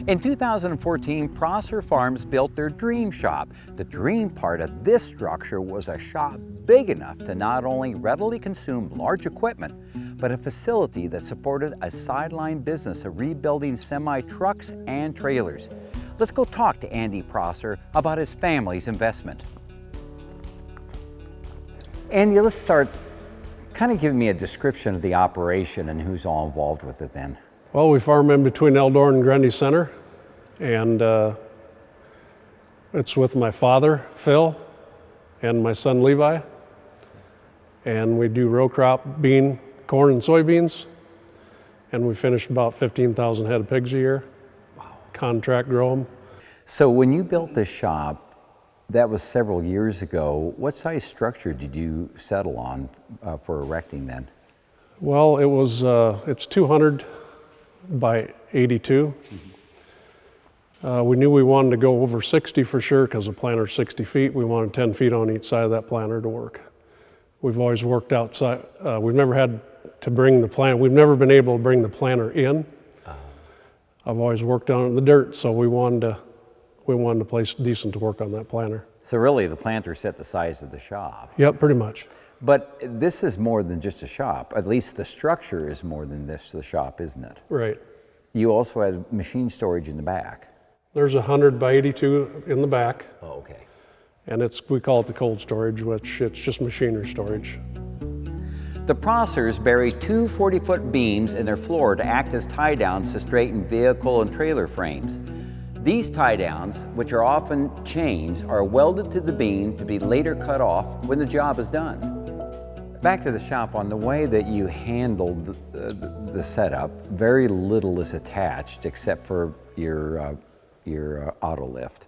In 2014, Prosser Farms built their dream shop. The dream part of this structure was a shop big enough to not only readily consume large equipment, but a facility that supported a sideline business of rebuilding semi-trucks and trailers. Let's go talk to Andy Prosser about his family's investment. Andy, let's start kind of giving me a description of the operation and who's all involved with it then. Well, we farm in between Eldora and Grundy Center, and it's with my father, Phil, and my son, Levi. And we do row crop, bean, corn, and soybeans. And we finish about 15,000 head of pigs a year. Wow. Contract grow them. So when you built this shop, that was several years ago. What size structure did you settle on for erecting then? Well, it's 200 by 82. We knew we wanted to go over 60 for sure because the planter's 60 feet. We wanted 10 feet on each side of that planter to work. We've always worked outside. We've never had to bring the planter. We've never been able to bring the planter in. I've always worked on it in the dirt, so we wanted a place decent to work on that planter. So really the planter set the size of the shop. Yep, pretty much. But this is more than just a shop. At least the structure is more than the shop, isn't it? Right. You also have machine storage in the back. There's 100 by 82 in the back. Oh, okay. And we call it the cold storage, which it's just machinery storage. The Prossers bury two 40-foot beams in their floor to act as tie-downs to straighten vehicle and trailer frames. These tie-downs, which are often chains, are welded to the beam to be later cut off when the job is done. Back to the shop, on the way that you handled the setup, very little is attached except for your auto lift,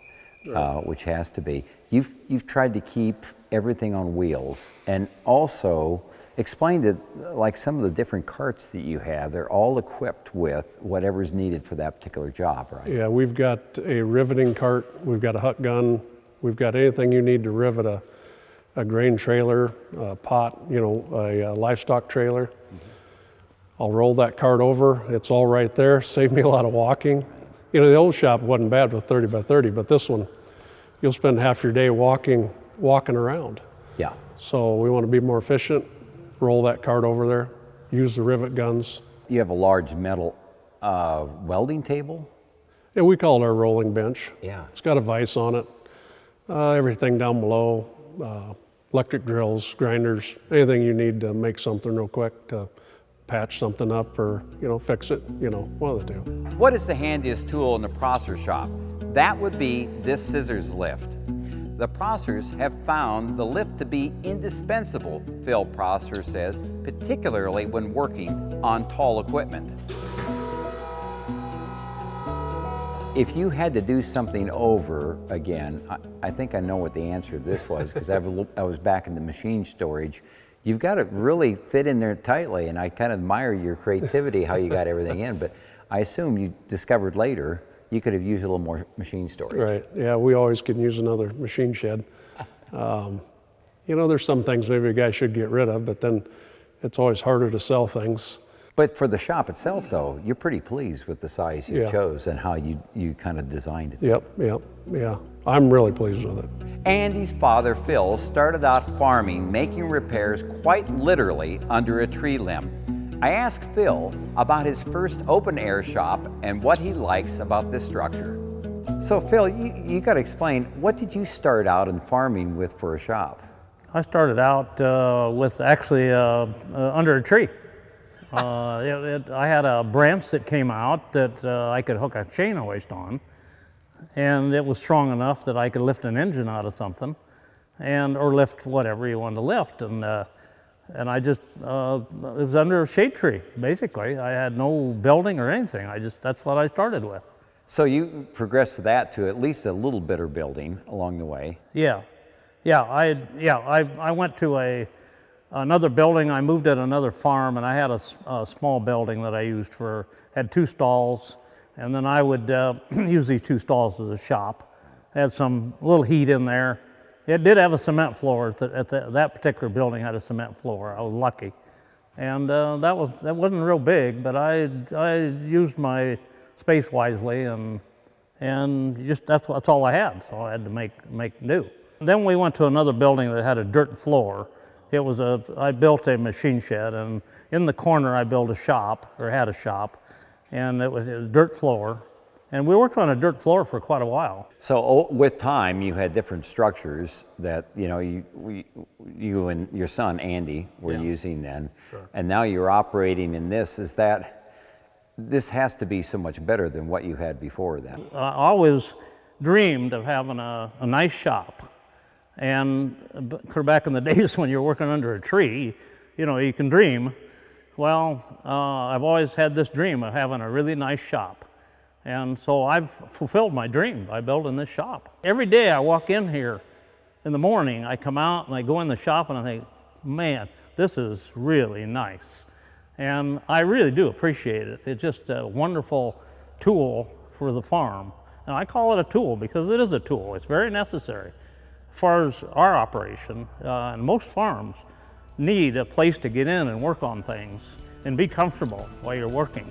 which has to be. You've tried to keep everything on wheels, and also explained it like some of the different carts that you have. They're all equipped with whatever's needed for that particular job, right? Yeah, we've got a riveting cart, we've got a hut gun, we've got anything you need to rivet a grain trailer, a pot, a livestock trailer. I'll roll that cart over, it's all right there, saved me a lot of walking. The old shop wasn't bad with 30 by 30, but this one, you'll spend half your day walking around. Yeah. So we want to be more efficient, roll that cart over there, use the rivet guns. You have a large metal welding table? Yeah, we call it our rolling bench. Yeah. It's got a vise on it, everything down below, electric drills, grinders, anything you need to make something real quick to patch something up or, fix it, one of the two. What is the handiest tool in the Prosser shop? That would be this scissors lift. The Prossers have found the lift to be indispensable, Phil Prosser says, particularly when working on tall equipment. If you had to do something over again, I think I know what the answer to this was, because I was back in the machine storage. You've got to really fit in there tightly, and I kind of admire your creativity, how you got everything in, but I assume you discovered later you could have used a little more machine storage. Right, yeah, we always can use another machine shed. There's some things maybe a guy should get rid of, but then it's always harder to sell things. But for the shop itself, though, you're pretty pleased with the size you chose and how you kind of designed it. Yep, yeah. I'm really pleased with it. Andy's father, Phil, started out farming, making repairs quite literally under a tree limb. I asked Phil about his first open-air shop and what he likes about this structure. So, Phil, you got to explain, what did you start out in farming with for a shop? I started out with actually under a tree. I had a branch that came out that I could hook a chain hoist on, and it was strong enough that I could lift an engine out of something, or lift whatever you wanted to lift. And I just, it was under a shade tree, basically. I had no building or anything. That's what I started with. So you progressed that to at least a little better building along the way. Yeah. I went to another building. I moved at another farm, and I had a small building that I used had 2 stalls, and then I would use these 2 stalls as a shop. Had some little heat in there. It did have a cement floor. That particular building had a cement floor. I was lucky, and that wasn't real big, but I used my space wisely, and just that's all I had. So I had to make do. Then we went to another building that had a dirt floor. I built a machine shed, and in the corner I built a shop, or had a shop, and it was a dirt floor. And we worked on a dirt floor for quite a while. So with time, you had different structures that you and your son Andy were using then, and now you're operating in this. This has to be so much better than what you had before then. I always dreamed of having a nice shop, and back in the days when you're working under a tree, you can dream. Well, I've always had this dream of having a really nice shop. And so I've fulfilled my dream by building this shop. Every day I walk in here in the morning, I come out and I go in the shop and I think, man, this is really nice. And I really do appreciate it. It's just a wonderful tool for the farm. And I call it a tool because it is a tool. It's very necessary. As far as our operation, and most farms need a place to get in and work on things and be comfortable while you're working.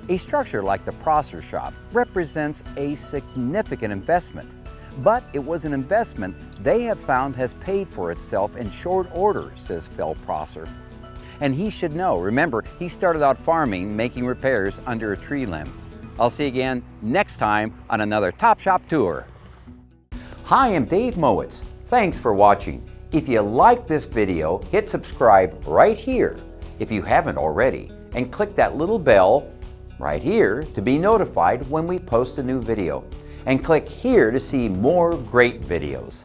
A structure like the Prosser shop represents a significant investment, but it was an investment they have found has paid for itself in short order, says Phil Prosser. And he should know. Remember, he started out farming, making repairs under a tree limb. I'll see you again next time on another Top Shop Tour. Hi, I'm Dave Mowitz. Thanks for watching. If you like this video, hit subscribe right here if you haven't already, and click that little bell right here to be notified when we post a new video. And click here to see more great videos.